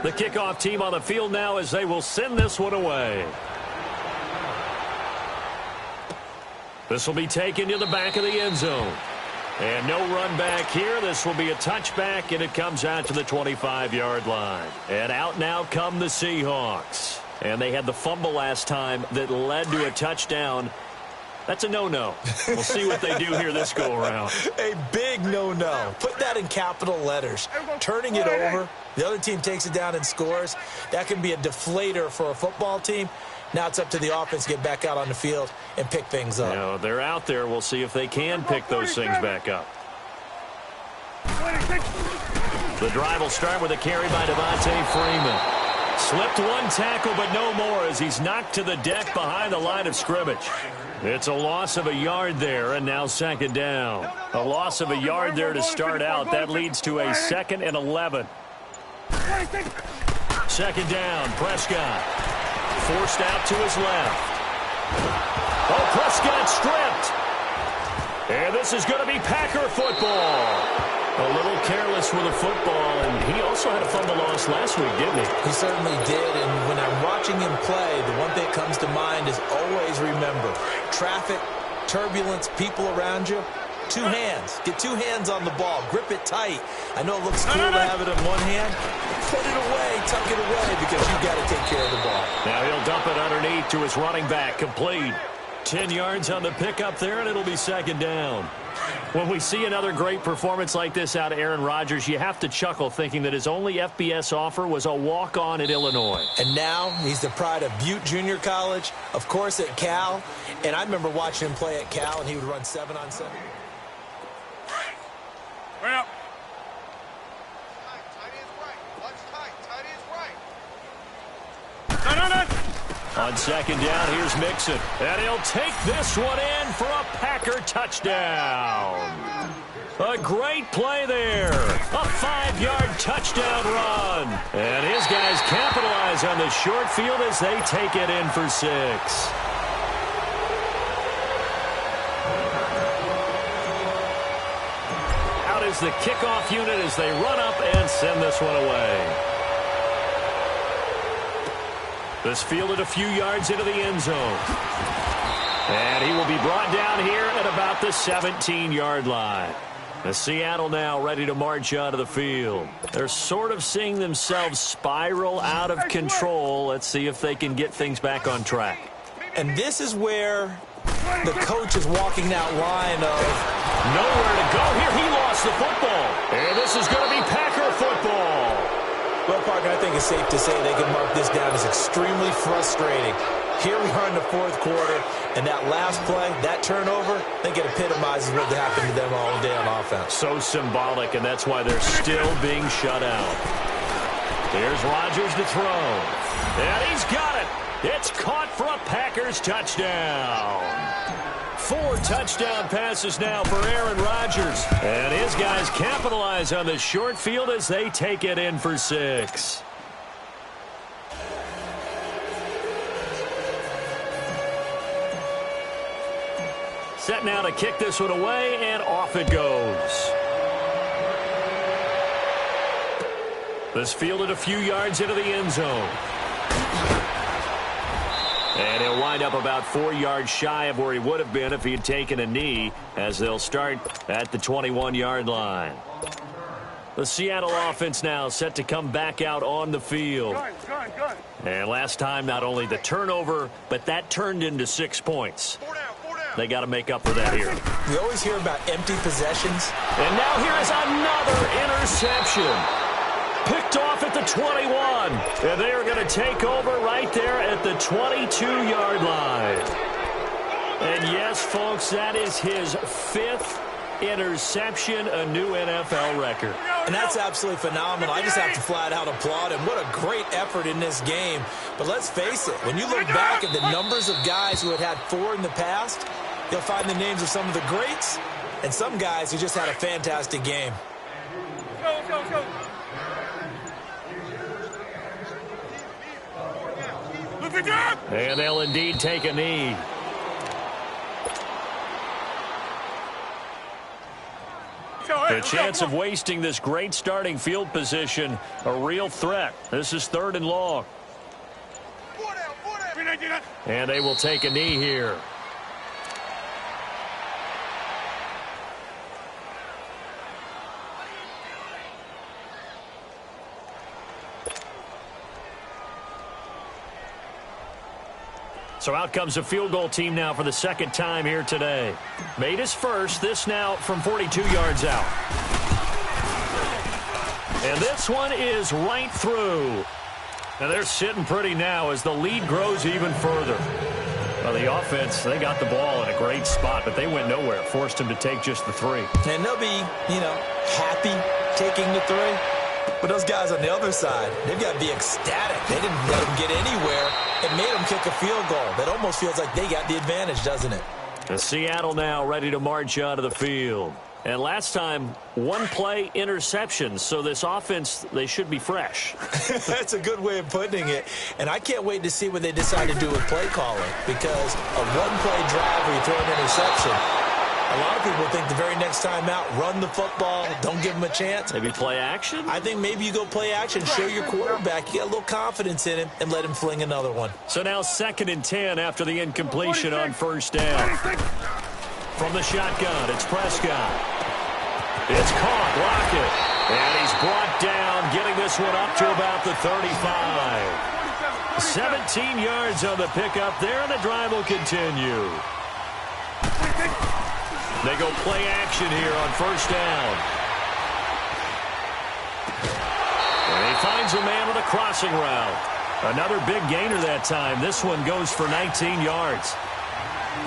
The kickoff team on the field now as they will send this one away. This will be taken to the back of the end zone. And no run back here. This will be a touchback, and it comes out to the 25-yard line. And out now come the Seahawks. And they had the fumble last time that led to a touchdown. That's a no-no. We'll see what they do here this go-around. A big no-no. Put that in capital letters. Turning it over, the other team takes it down and scores. That can be a deflator for a football team. Now it's up to the offense to get back out on the field and pick things up. You know, they're out there. We'll see if they can pick those things back up. The drive will start with a carry by Devontae Freeman. Slipped one tackle, but no more as he's knocked to the deck behind the line of scrimmage. It's a loss of a yard there, and now second down. A loss of a yard there to start out. That leads to a 2nd and 11. Second down, Prescott. Forced out to his left. Oh, Prescott stripped. And this is going to be Packer football. A little careless with the football, and he also had a fumble loss last week, didn't he? He certainly did, and when I'm watching him play, the one thing that comes to mind is always remember, traffic, turbulence, people around you, 2 hands. Get 2 hands on the ball. Grip it tight. I know it looks cool to have it in one hand. Put it away, tuck it away, because you've got to take care of the ball. Now he'll dump it underneath to his running back, complete. 10 yards on the pickup there, and it'll be second down. When we see another great performance like this out of Aaron Rodgers, you have to chuckle thinking that his only FBS offer was a walk-on at Illinois. And now he's the pride of Butte Junior College, of course at Cal. And I remember watching him play at Cal, and he would run 7-on-7. Well. On second down, here's Mixon. And he'll take this one in for a Packer touchdown. A great play there. A 5-yard touchdown run. And his guys capitalize on the short field as they take it in for 6. Out is the kickoff unit as they run up and send this one away. This fielded a few yards into the end zone. And he will be brought down here at about the 17-yard line. The Seattle now ready to march onto the field. They're sort of seeing themselves spiral out of control. Let's see if they can get things back on track. And this is where the coach is walking that line of nowhere to go here. He lost the football. And this is going to be Packer football. Well, Parker, I think it's safe to say they can mark this down as extremely frustrating. Here we are in the 4th quarter, and that last play, that turnover, I think it epitomizes what happened to them all day on offense. So symbolic, and that's why they're still being shut out. Here's Rodgers to throw. And he's got it. It's caught for a Packers touchdown. 4 touchdown passes now for Aaron Rodgers. And his guys capitalize on the short field as they take it in for 6. Set now to kick this one away, and off it goes. This fielded a few yards into the end zone. And he'll wind up about 4 yards shy of where he would have been if he had taken a knee, as they'll start at the 21-yard line. The Seattle offense now set to come back out on the field. Good. And last time, not only the turnover, but that turned into 6 points. They got to make up for that here. We always hear about empty possessions. And now here is another interception. Picked off at the 21. And they are going to take over right there at the 22-yard line. And yes, folks, that is his 5th interception, a new NFL record. And that's absolutely phenomenal. I just have to flat out applaud him. What a great effort in this game. But let's face it, when you look back at the numbers of guys who had 4 in the past, you'll find the names of some of the greats and some guys who just had a fantastic game. Go. And they'll indeed take a knee. The chance of wasting this great starting field position, a real threat. This is 3rd and long. And they will take a knee here. So out comes a field goal team now for the 2nd time here today. Made his first, this now from 42 yards out. And this one is right through. And they're sitting pretty now as the lead grows even further. Well, the offense, they got the ball in a great spot, but they went nowhere. Forced him to take just the 3. And they'll be, happy taking the 3. But those guys on the other side, they've got to be ecstatic. They didn't let them get anywhere. It made them kick a field goal. That almost feels like they got the advantage, doesn't it? And Seattle now ready to march onto the field. And last time, 1 play interception. So this offense, they should be fresh. That's a good way of putting it. And I can't wait to see what they decide to do with play calling. Because a 1-play drive where you throw an interception, a lot of people think the very next time out, run the football, don't give them a chance. Maybe play action? I think maybe you go play action, show your quarterback, you got a little confidence in him, and let him fling another one. So now 2nd and 10 after the incompletion on 1st down. From the shotgun, it's Prescott. It's caught, Lockett. And he's brought down, getting this one up to about the 35. 17 yards on the pickup there, and the drive will continue. They go play action here on 1st down. And he finds a man with a crossing route. Another big gainer that time. This one goes for 19 yards.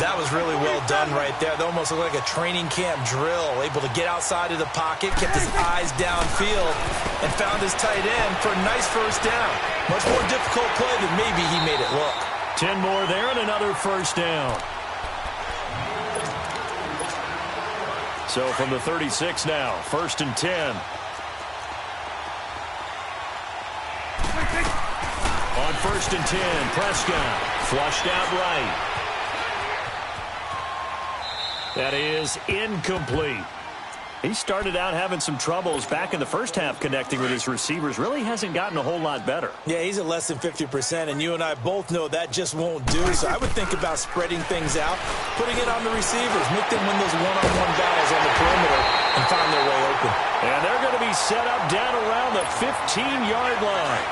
That was really well done right there. They almost looked like a training camp drill. Able to get outside of the pocket, kept his eyes downfield, and found his tight end for a nice 1st down. Much more difficult play than maybe he made it look. 10 more there and another 1st down. So from the 36 now, 1st and 10. On 1st and 10, Prescott flushed out right. That is incomplete. He started out having some troubles back in the first half connecting with his receivers. Really hasn't gotten a whole lot better. Yeah, he's at less than 50%, and you and I both know that just won't do. So I would think about spreading things out, putting it on the receivers, make them win those one-on-one battles on the perimeter, and find their way open. And they're going to be set up down around the 15-yard line.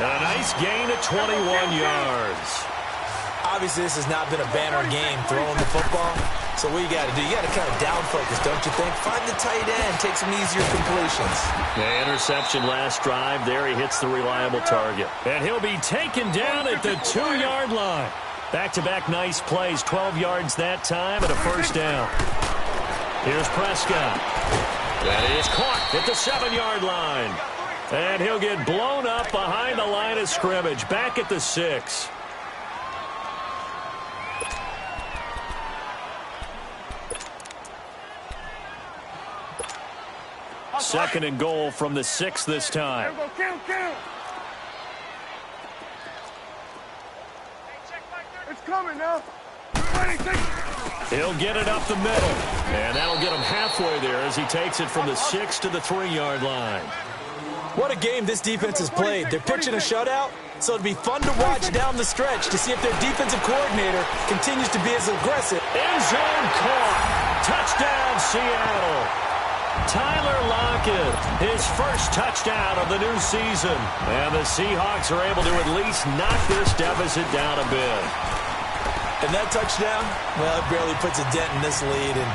And a nice gain of 21 yards. Obviously, this has not been a banner game throwing the football. So what you got to do, you got to kind of down focus, don't you think? Find the tight end, take some easier completions. The interception last drive. There he hits the reliable target. And he'll be taken down at the 2-yard line. Back-to-back nice plays, 12 yards that time and a 1st down. Here's Prescott. That is caught at the 7-yard line. And he'll get blown up behind the line of scrimmage, back at the 6. Second and goal from the 6 this time. It's coming now. He'll get it up the middle. And that'll get him halfway there as he takes it from the 6 to the 3-yard line. What a game this defense has played. They're pitching a shutout, so it'll be fun to watch down the stretch to see if their defensive coordinator continues to be as aggressive. End zone caught. Touchdown, Seattle. Tyler Lockett, his first touchdown of the new season. And the Seahawks are able to at least knock this deficit down a bit. And that touchdown, well, it barely puts a dent in this lead. And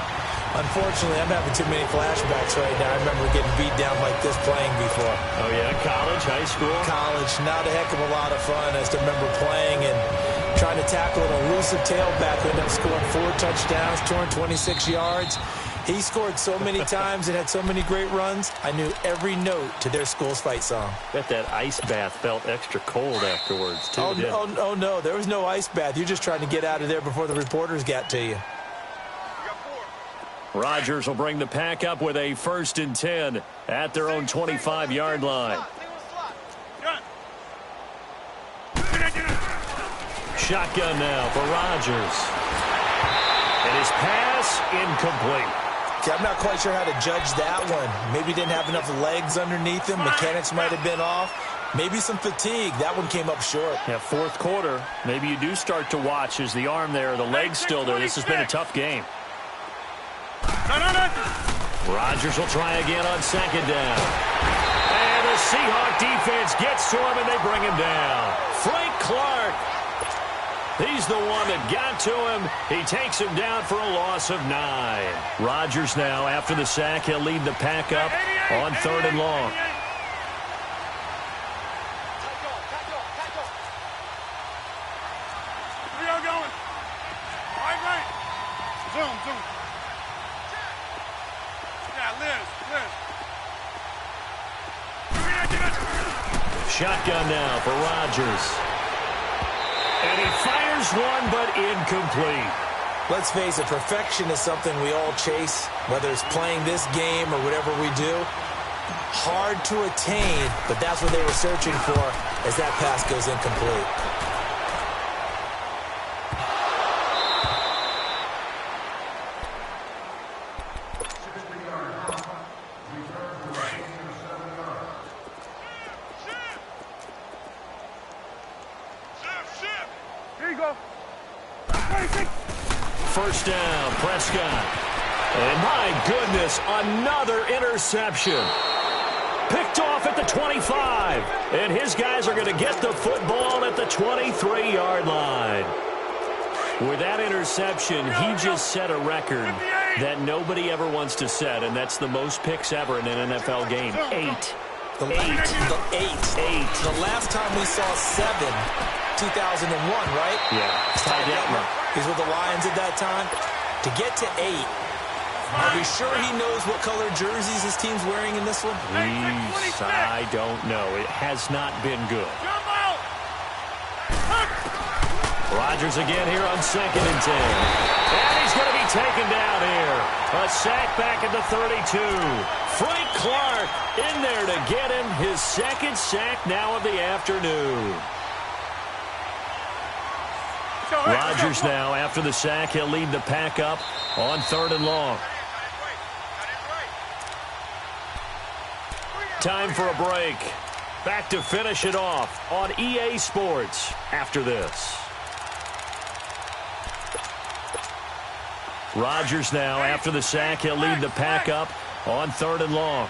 unfortunately, I'm having too many flashbacks right now. I remember getting beat down like this playing before. Oh, yeah? College, high school? College. Not a heck of a lot of fun. I just remember playing and trying to tackle an elusive tailback who ended up scoring 4 touchdowns, 226 yards. He scored so many times and had so many great runs, I knew every note to their school's fight song. Bet that ice bath felt extra cold afterwards, too. Oh, no, there was no ice bath. You're just trying to get out of there before the reporters got to you. Rodgers will bring the pack up with a 1st and 10 at their own 25-yard line. Shotgun now for Rodgers. And his pass incomplete. Okay, I'm not quite sure how to judge that one. Maybe didn't have enough legs underneath him. Mechanics might have been off. Maybe some fatigue. That one came up short. Yeah, fourth quarter. Maybe you do start to watch. Is the arm there, the leg's still there? This has been a tough game. Rodgers will try again on second down. And the Seahawk defense gets to him, and they bring him down. Frank Clark. He's the one that got to him. He takes him down for a loss of 9. Rodgers now, after the sack, he'll lead the pack up on 3rd and long. Where y'all going? Right. Zoom. Yeah, Liz. Shotgun now for Rodgers. And he fires one, but incomplete. Let's face it, perfection is something we all chase, whether it's playing this game or whatever we do. Hard to attain, but that's what they were searching for as that pass goes incomplete. Here you go. First down, Prescott. And my goodness, another interception. Picked off at the 25. And his guys are going to get the football at the 23-yard line. With that interception, he just set a record that nobody ever wants to set, and that's the most picks ever in an NFL game. 8. The last time we saw 7, 2001, right? Yeah, Ty Detmer. He's with the Lions at that time. To get to 8, are we sure he knows what color jerseys his team's wearing in this one? I don't know. It has not been good. Rodgers again here on 2nd and 10. And he's going to be taken down here. A sack back at the 32. Frank Clark in there to get him his 2nd sack now of the afternoon. Rodgers now, after the sack, he'll lead the pack up on 3rd and long. Time for a break. Back to finish it off on EA Sports after this. Rodgers now, after the sack, he'll lead the pack up on 3rd and long.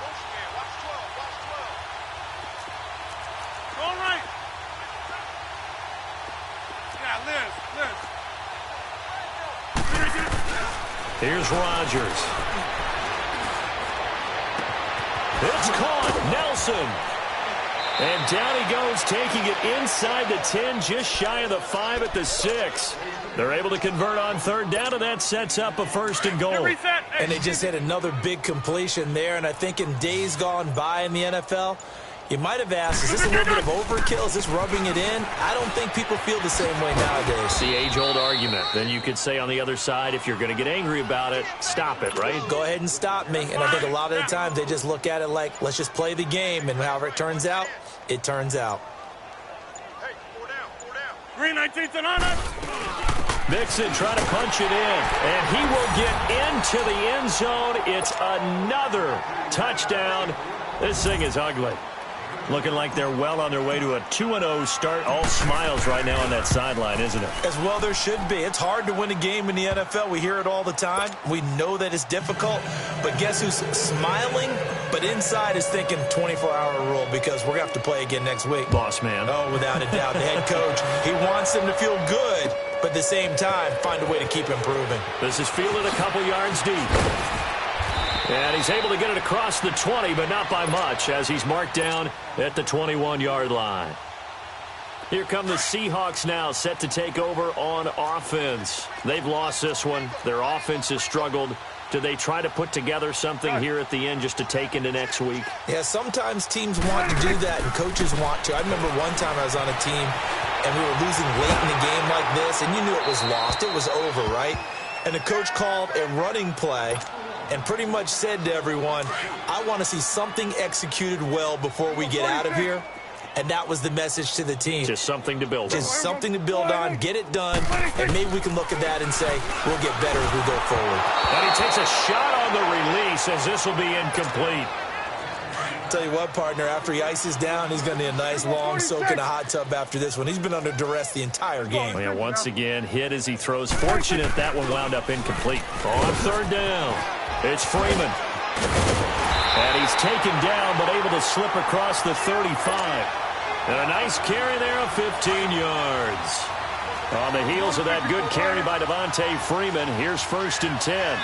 Here's Rodgers. It's caught. Nelson. And down he goes, taking it inside the 10, just shy of the 5 at the 6. They're able to convert on 3rd down, and that sets up a 1st and goal. And they just had another big completion there, and I think in days gone by in the NFL, you might have asked, is this a little bit of overkill? Is this rubbing it in? I don't think people feel the same way nowadays. The age-old argument. Then you could say on the other side, if you're going to get angry about it, stop it, right? Go ahead and stop me. And I think a lot of the times they just look at it like, let's just play the game, and however it turns out, it turns out. Hey, 4 down. Green 19th and on us. Mixon trying to punch it in, and he will get into the end zone. It's another touchdown. This thing is ugly. Looking like they're well on their way to a 2-0 start. All smiles right now on that sideline, isn't it? As well there should be. It's hard to win a game in the NFL. We hear it all the time. We know that it's difficult. But guess who's smiling? But inside is thinking 24-hour rule because we're going to have to play again next week. Boss man. Oh, without a doubt. The head coach, he wants them to feel good, but at the same time, find a way to keep improving. This is fielded a couple yards deep. And he's able to get it across the 20, but not by much, as he's marked down at the 21-yard line. Here come the Seahawks now, set to take over on offense. They've lost this one. Their offense has struggled. Do they try to put together something here at the end just to take into next week? Yeah, sometimes teams want to do that, and coaches want to. I remember one time I was on a team, and we were losing late in the game like this, and you knew it was lost. It was over, right? And the coach called a running play and pretty much said to everyone, I want to see something executed well before we get out of here. And that was the message to the team. Just something to build on. Just something to build on, get it done, and maybe we can look at that and say, we'll get better as we go forward. And he takes a shot on the release as this will be incomplete. Tell you what, partner, after he ices down, he's going to need a nice long soak in a hot tub after this one. He's been under duress the entire game. Well, yeah, once again, hit as he throws. Fortunate that one wound up incomplete. On third down, it's Freeman. And he's taken down, but able to slip across the 35. And a nice carry there of 15 yards. On the heels of that good carry by Devontae Freeman, here's 1st and 10.